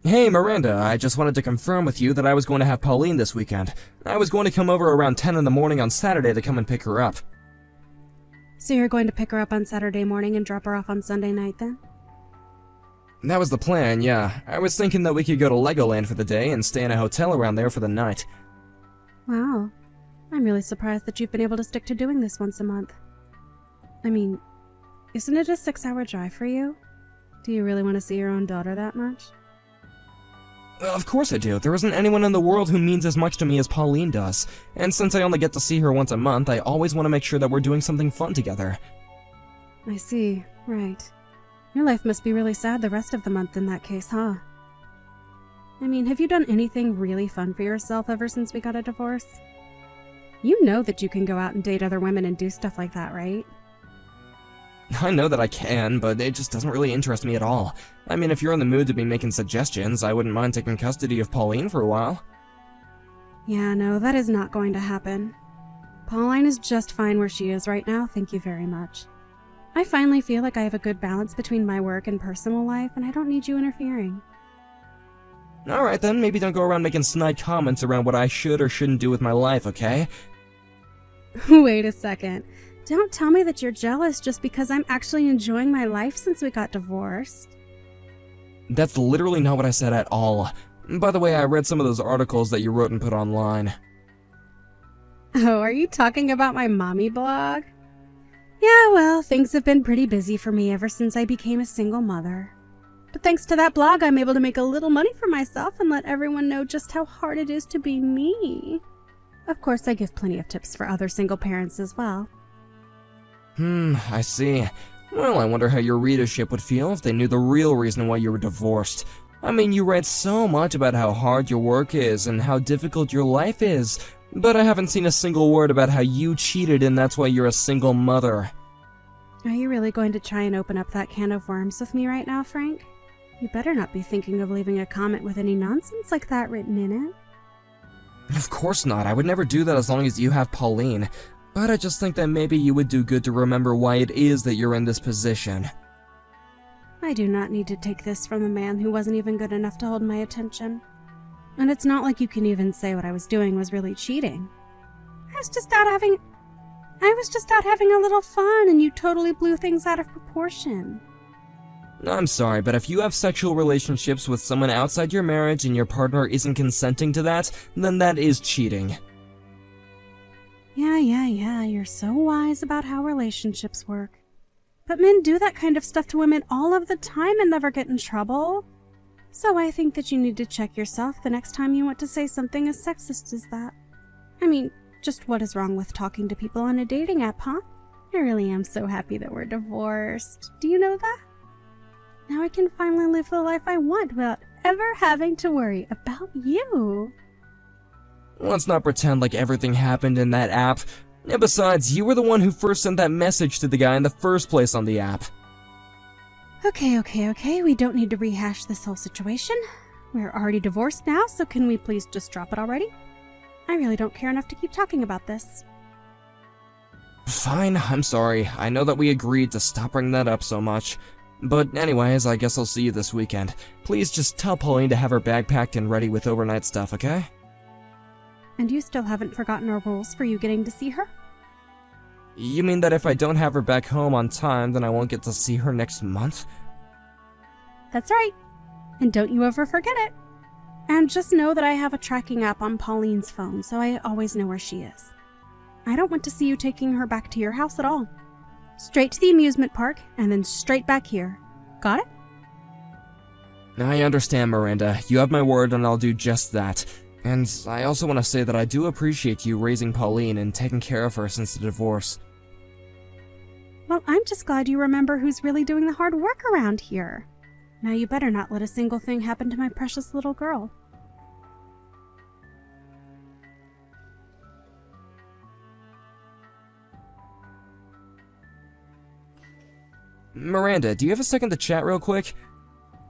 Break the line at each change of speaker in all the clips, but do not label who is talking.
Hey Miranda, I just wanted to confirm with you that I was going to have Pauline this weekend. I was going to come over around 10 in the morning on Saturday to come and pick her up.
So you're going to pick her up on Saturday morning and drop her off on Sunday night then?
That was the plan, yeah. I was thinking that we could go to Legoland for the day and stay in a hotel around there for the night.
Wow. I'm really surprised that you've been able to stick to doing this once a month. I mean, isn't it a 6-hour drive for you? Do you really want to see your own daughter that much?
Of course I do. There isn't anyone in the world who means as much to me as Pauline does. And since I only get to see her once a month, I always want to make sure that we're doing something fun together.
I see. Right. Your life must be really sad the rest of the month in that case, huh? I mean, have you done anything really fun for yourself ever since we got a divorce? You know that you can go out and date other women and do stuff like that, right?
I know that I can, but it just doesn't really interest me at all. I mean, if you're in the mood to be making suggestions, I wouldn't mind taking custody of Pauline for a while.
Yeah, no, that is not going to happen. Pauline is just fine where she is right now, thank you very much. I finally feel like I have a good balance between my work and personal life, and I don't need you interfering.
Alright then, maybe don't go around making snide comments around what I should or shouldn't do with my life, okay?
Wait a second. Don't tell me that you're jealous just because I'm actually enjoying my life since we got divorced.
That's literally not what I said at all. By the way, I read some of those articles that you wrote and put online.
Oh, are you talking about my mommy blog? Yeah, well, things have been pretty busy for me ever since I became a single mother. But thanks to that blog, I'm able to make a little money for myself and let everyone know just how hard it is to be me. Of course, I give plenty of tips for other single parents as well.
I see. Well, I wonder how your readership would feel if they knew the real reason why you were divorced. I mean, you write so much about how hard your work is and how difficult your life is, but I haven't seen a single word about how you cheated and that's why you're a single mother.
Are you really going to try and open up that can of worms with me right now, Frank? You better not be thinking of leaving a comment with any nonsense like that written in it.
Of course not. I would never do that as long as you have Pauline. But I just think that maybe you would do good to remember why it is that you're in this position.
I do not need to take this from a man who wasn't even good enough to hold my attention. And it's not like you can even say what I was doing was really cheating. I was just out having a little fun, and you totally blew things out of proportion.
I'm sorry, but if you have sexual relationships with someone outside your marriage and your partner isn't consenting to that, then that is cheating.
Yeah, you're so wise about how relationships work. But men do that kind of stuff to women all of the time and never get in trouble. So I think that you need to check yourself the next time you want to say something as sexist as that. I mean, just what is wrong with talking to people on a dating app, huh? I really am so happy that we're divorced. Do you know that? Now I can finally live the life I want without ever having to worry about you.
Let's not pretend like everything happened in that app. And besides, you were the one who first sent that message to the guy in the first place on the app.
Okay, we don't need to rehash this whole situation. We're already divorced now, so can we please just drop it already? I really don't care enough to keep talking about this.
Fine, I'm sorry. I know that we agreed to stop bringing that up so much. But anyways, I guess I'll see you this weekend. Please just tell Pauline to have her bag packed and ready with overnight stuff, okay?
And you still haven't forgotten our rules for you getting to see her?
You mean that if I don't have her back home on time, then I won't get to see her next month?
That's right. And don't you ever forget it. And just know that I have a tracking app on Pauline's phone, so I always know where she is. I don't want to see you taking her back to your house at all. Straight to the amusement park, and then straight back here. Got it?
I understand, Miranda. You have my word, and I'll do just that. And I also want to say that I do appreciate you raising Pauline and taking care of her since the divorce.
Well, I'm just glad you remember who's really doing the hard work around here. Now you better not let a single thing happen to my precious little girl.
Miranda, do you have a second to chat real quick?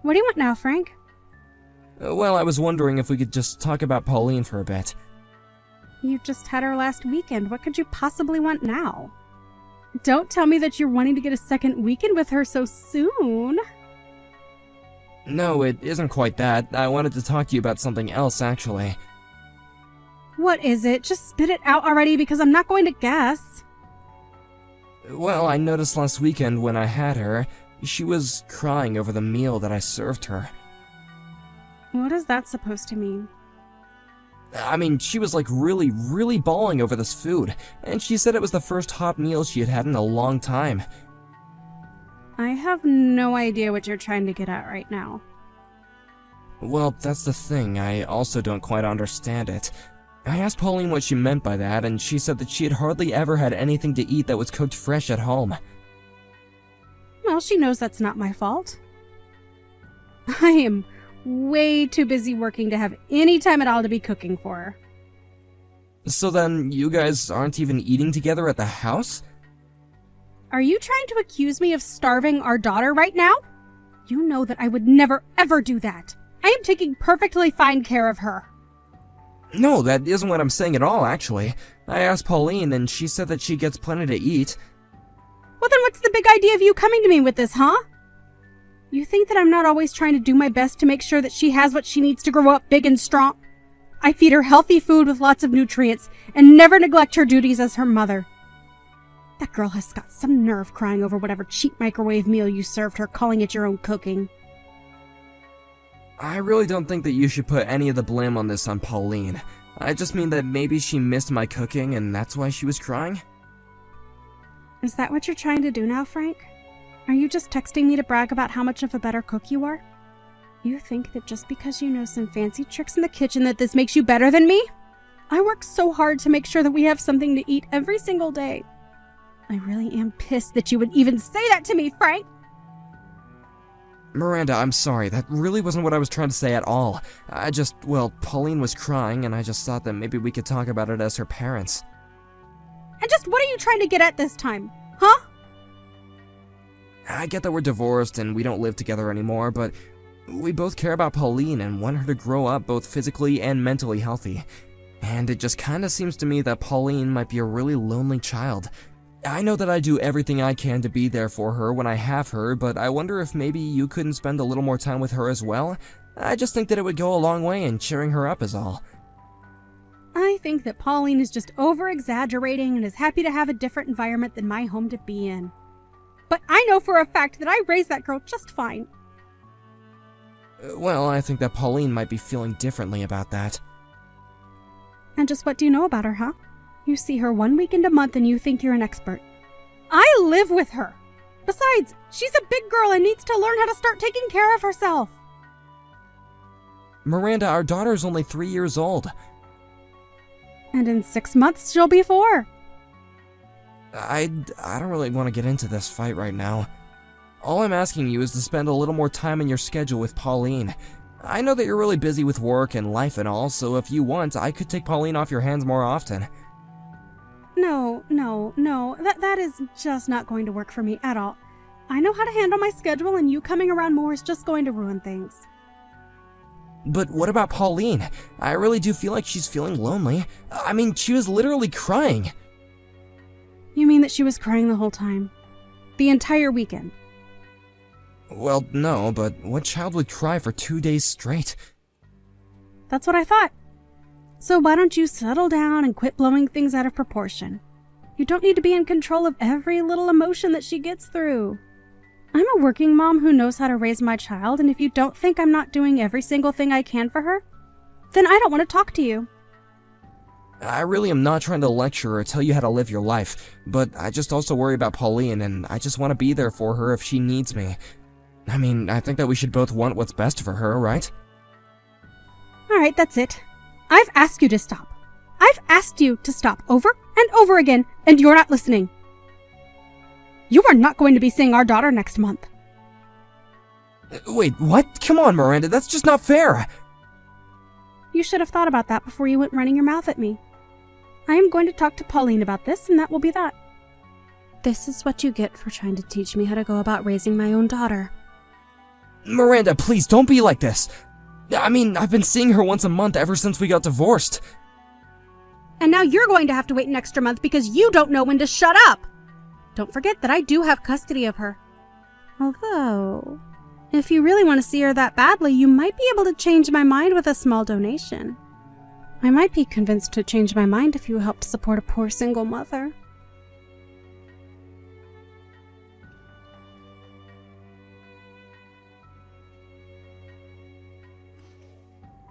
What do you want now, Frank?
Well, I was wondering if we could just talk about Pauline for a bit.
You just had her last weekend. What could you possibly want now? Don't tell me that you're wanting to get a second weekend with her so soon.
No, it isn't quite that. I wanted to talk to you about something else, actually.
What is it? Just spit it out already because I'm not going to guess.
Well, I noticed last weekend when I had her, she was crying over the meal that I served her.
What is that supposed to mean?
I mean, she was like really bawling over this food, and she said it was the first hot meal she had had in a long time.
I have no idea what you're trying to get at right now.
Well, that's the thing, I also don't quite understand it. I asked Pauline what she meant by that, and she said that she had hardly ever had anything to eat that was cooked fresh at home.
Well, she knows that's not my fault. I am way too busy working to have any time at all to be cooking for her.
So then, you guys aren't even eating together at the house?
Are you trying to accuse me of starving our daughter right now? You know that I would never ever do that. I am taking perfectly fine care of her.
No, that isn't what I'm saying at all, actually. I asked Pauline, and she said that she gets plenty to eat.
Well, then what's the big idea of you coming to me with this, huh? You think that I'm not always trying to do my best to make sure that she has what she needs to grow up big and strong? I feed her healthy food with lots of nutrients and never neglect her duties as her mother. That girl has got some nerve crying over whatever cheap microwave meal you served her, calling it your own cooking.
I really don't think that you should put any of the blame on this on Pauline. I just mean that maybe she missed my cooking and that's why she was crying.
Is that what you're trying to do now, Frank? Are you just texting me to brag about how much of a better cook you are? You think that just because you know some fancy tricks in the kitchen that this makes you better than me? I work so hard to make sure that we have something to eat every single day. I really am pissed that you would even say that to me, Frank!
Miranda, I'm sorry, that really wasn't what I was trying to say at all. Well, Pauline was crying and I just thought that maybe we could talk about it as her parents.
And just what are you trying to get at this time? Huh?
I get that we're divorced and we don't live together anymore, but we both care about Pauline and want her to grow up both physically and mentally healthy. And it just kinda seems to me that Pauline might be a really lonely child. I know that I do everything I can to be there for her when I have her, but I wonder if maybe you couldn't spend a little more time with her as well? I just think that it would go a long way in cheering her up is all.
I think that Pauline is just over-exaggerating and is happy to have a different environment than my home to be in. But I know for a fact that I raised that girl just fine.
Well, I think that Pauline might be feeling differently about that.
And just what do you know about her, huh? You see her 1 weekend a month and you think you're an expert. I live with her. Besides, she's a big girl and needs to learn how to start taking care of herself.
Miranda, our daughter's only 3 years old.
And in 6 months, she'll be 4.
I don't really want to get into this fight right now. All I'm asking you is to spend a little more time in your schedule with Pauline. I know that you're really busy with work and life and all, so if you want, I could take Pauline off your hands more often.
No. That is just not going to work for me at all. I know how to handle my schedule, and you coming around more is just going to ruin things.
But what about Pauline? I really do feel like she's feeling lonely. I mean, she was literally crying.
You mean that she was crying the whole time? The entire weekend?
Well, no, but what child would cry for 2 days straight?
That's what I thought. So why don't you settle down and quit blowing things out of proportion? You don't need to be in control of every little emotion that she gets through. I'm a working mom who knows how to raise my child, and if you don't think I'm not doing every single thing I can for her, then I don't want to talk to you.
I really am not trying to lecture or tell you how to live your life, but I just also worry about Pauline, and I just want to be there for her if she needs me. I mean, I think that we should both want what's best for her, right?
Alright, that's it. I've asked you to stop. I've asked you to stop over and over again, and you're not listening. You are not going to be seeing our daughter next month.
Wait, what? Come on, Miranda, that's just not fair!
You should have thought about that before you went running your mouth at me. I am going to talk to Pauline about this, and that will be that. This is what you get for trying to teach me how to go about raising my own daughter.
Miranda, please, don't be like this. I mean, I've been seeing her once a month ever since we got divorced.
And now you're going to have to wait an extra month because you don't know when to shut up! Don't forget that I do have custody of her. Although, If you really want to see her that badly, you might be able to change my mind with a small donation. I might be convinced to change my mind if you help support a poor single mother.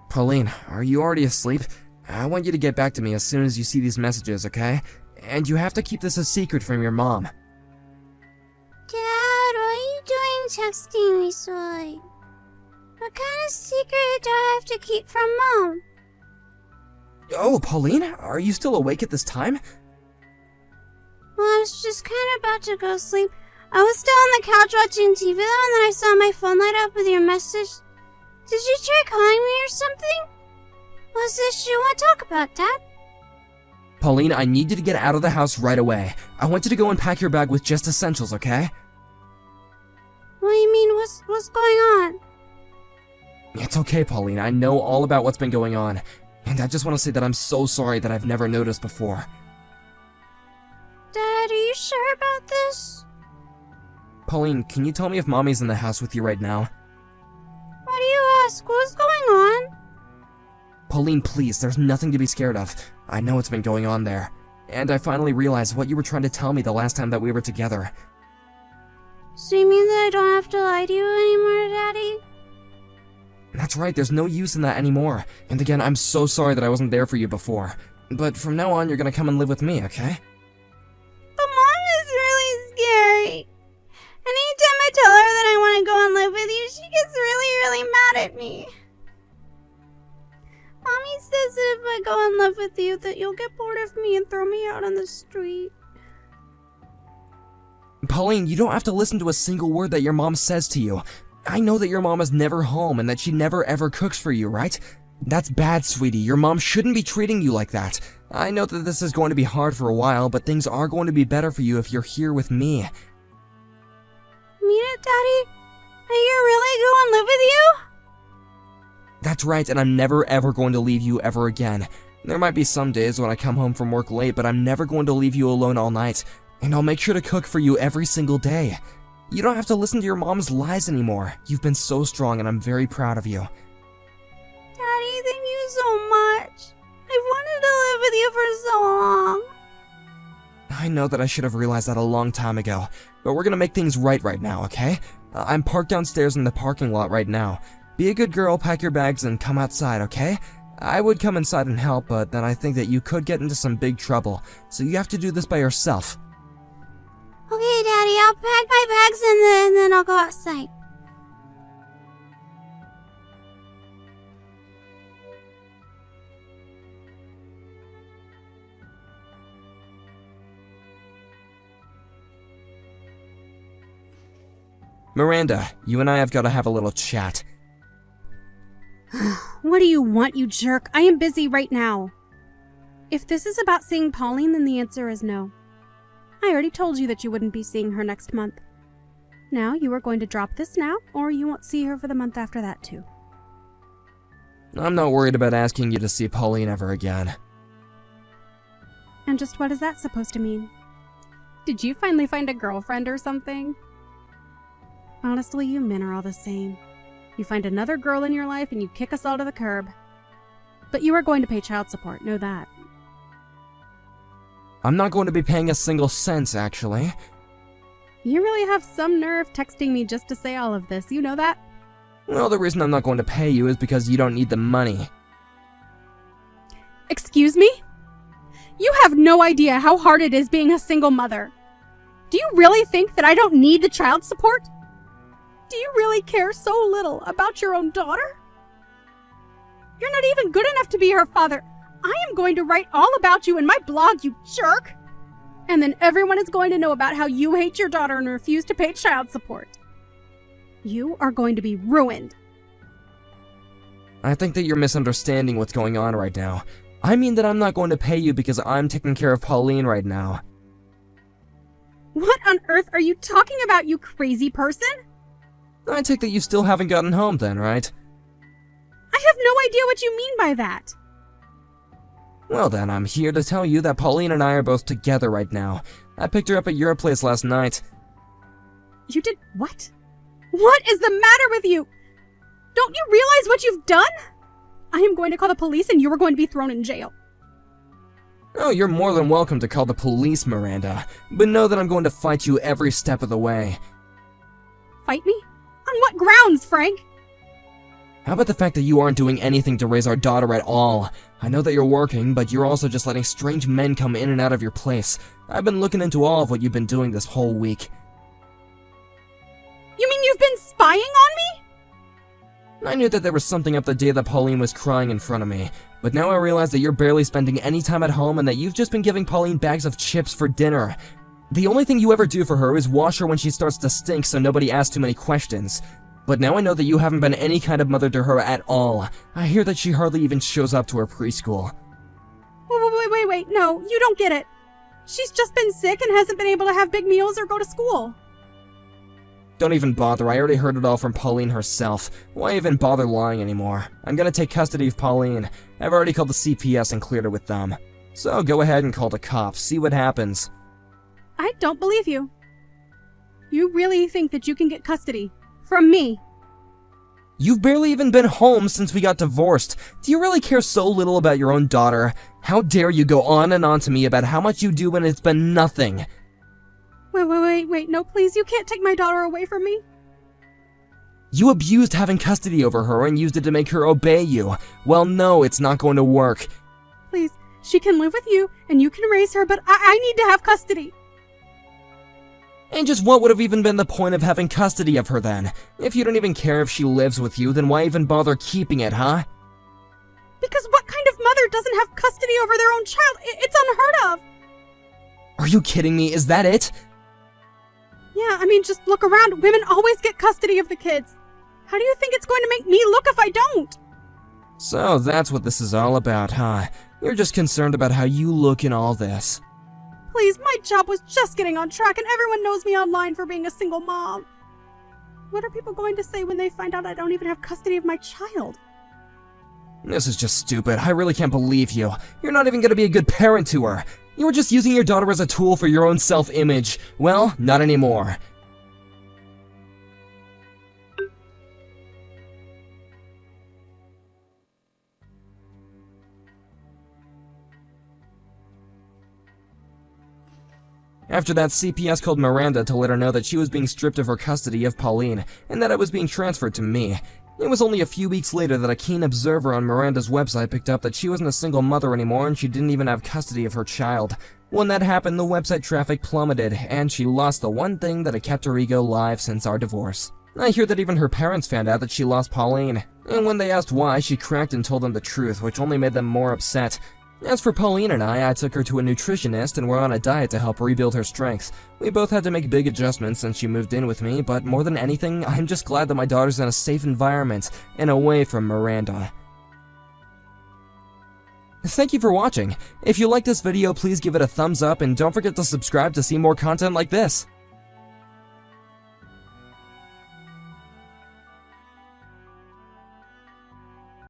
Pauline, are you already asleep? I want you to get back to me as soon as you see these messages, okay? And you have to keep this a secret from your mom.
Dad, what are you doing texting me so late? What kind of secret do I have to keep from Mom?
Oh, Pauline, are you still awake at this time?
Well, I was just kind of about to go to sleep. I was still on the couch watching TV though, and then I saw my phone light up with your message. Did you try calling me or something? What's the issue you want to talk about, Dad?
Pauline, I need you to get out of the house right away. I want you to go and pack your bag with just essentials, okay?
What do you mean, what's going on?
It's okay, Pauline. I know all about what's been going on. And I just want to say that I'm so sorry that I've never noticed before.
Dad, are you sure about this?
Pauline, can you tell me if Mommy's in the house with you right now?
Why do you ask? What's going on?
Pauline, please, there's nothing to be scared of. I know what's been going on there. And I finally realized what you were trying to tell me the last time that we were together.
So you mean that I don't have to lie to you anymore, Daddy?
That's right, there's no use in that anymore. And again, I'm so sorry that I wasn't there for you before. But from now on, you're gonna come and live with me, okay?
But Mom is really scary. Anytime I tell her that I want to go and live with you, she gets really mad at me. Mommy says that if I go and live with you, that you'll get bored of me and throw me out on the street.
Pauline, you don't have to listen to a single word that your mom says to you. I know that your mom is never home and that she never ever cooks for you, right? That's bad, sweetie. Your mom shouldn't be treating you like that. I know that this is going to be hard for a while, but things are going to be better for you if you're here with me.
Mean it, Daddy? Are you really going to live with you?
That's right, and I'm never ever going to leave you ever again. There might be some days when I come home from work late, but I'm never going to leave you alone all night. And I'll make sure to cook for you every single day. You don't have to listen to your mom's lies anymore. You've been so strong, and I'm very proud of you.
Daddy, thank you so much. I've wanted to live with you for so long.
I know that I should have realized that a long time ago, but we're gonna make things right now, okay? I'm parked downstairs in the parking lot right now. Be a good girl, pack your bags, and come outside, okay? I would come inside and help, but then I think that you could get into some big trouble, so you have to do this by yourself.
Okay, Daddy, I'll pack my bags and then I'll go outside.
Miranda, you and I have got to have a little chat.
What do you want, you jerk? I am busy right now. If this is about seeing Pauline, then the answer is no. I already told you that you wouldn't be seeing her next month. Now, you are going to drop this now, or you won't see her for the month after that, too.
I'm not worried about asking you to see Pauline ever again.
And just what is that supposed to mean? Did you finally find a girlfriend or something? Honestly, you men are all the same. You find another girl in your life and you kick us all to the curb. But you are going to pay child support, know that.
I'm not going to be paying a single cent, actually.
You really have some nerve texting me just to say all of this, you know that?
Well, the reason I'm not going to pay you is because you don't need the money.
Excuse me? You have no idea how hard it is being a single mother. Do you really think that I don't need the child support? Do you really care so little about your own daughter? You're not even good enough to be her father. I am going to write all about you in my blog, you jerk! And then everyone is going to know about how you hate your daughter and refuse to pay child support. You are going to be ruined.
I think that you're misunderstanding what's going on right now. I mean that I'm not going to pay you because I'm taking care of Pauline right now.
What on earth are you talking about, you crazy person?
I take that you still haven't gotten home then, right?
I have no idea what you mean by that.
Well then, I'm here to tell you that Pauline and I are both together right now. I picked her up at your place last night.
You did what? What is the matter with you? Don't you realize what you've done? I am going to call the police and you are going to be thrown in jail.
Oh, you're more than welcome to call the police, Miranda, but know that I'm going to fight you every step of the way.
Fight me? On what grounds, Frank?
How about the fact that you aren't doing anything to raise our daughter at all? I know that you're working, but you're also just letting strange men come in and out of your place. I've been looking into all of what you've been doing this whole week.
You mean you've been spying on me?
I knew that there was something up the day that Pauline was crying in front of me, but now I realize that you're barely spending any time at home and that you've just been giving Pauline bags of chips for dinner. The only thing you ever do for her is wash her when she starts to stink so nobody asks too many questions. But now I know that you haven't been any kind of mother to her at all. I hear that she hardly even shows up to her preschool.
Wait, no, you don't get it. She's just been sick and hasn't been able to have big meals or go to school.
Don't even bother, I already heard it all from Pauline herself. Why even bother lying anymore? I'm gonna take custody of Pauline. I've already called the CPS and cleared it with them. So go ahead and call the cops, see what happens.
I don't believe you. You really think that you can get custody from me?
You've barely even been home since we got divorced. Do you really care so little about your own daughter? How dare you go on and on to me about how much you do when it's been nothing?
Wait, no, please, you can't take my daughter away from me.
You abused having custody over her and used it to make her obey you. Well, no, it's not going to work.
Please, she can live with you and you can raise her, but I need to have custody.
And just what would have even been the point of having custody of her then? If you don't even care if she lives with you, then why even bother keeping it, huh?
Because what kind of mother doesn't have custody over their own child? It's unheard of.
Are you kidding me? Is that it?
Yeah, I mean, just look around. Women always get custody of the kids. How do you think it's going to make me look if I don't?
So that's what this is all about, huh? You're just concerned about how you look in all this.
Please, my job was just getting on track and everyone knows me online for being a single mom. What are people going to say when they find out I don't even have custody of my child?
This is just stupid. I really can't believe you. You're not even gonna be a good parent to her. You were just using your daughter as a tool for your own self-image. Well, not anymore. After that, CPS called Miranda to let her know that she was being stripped of her custody of Pauline, and that it was being transferred to me. It was only a few weeks later that a keen observer on Miranda's website picked up that she wasn't a single mother anymore and she didn't even have custody of her child. When that happened, the website traffic plummeted, and she lost the one thing that had kept her ego alive since our divorce. I hear that even her parents found out that she lost Pauline, and when they asked why, she cracked and told them the truth, which only made them more upset. As for Pauline and I took her to a nutritionist and we're on a diet to help rebuild her strength. We both had to make big adjustments since she moved in with me, but more than anything, I'm just glad that my daughter's in a safe environment and away from Miranda. Thank you for watching. If you liked this video, please give it a thumbs up and don't forget to subscribe to see more content like this.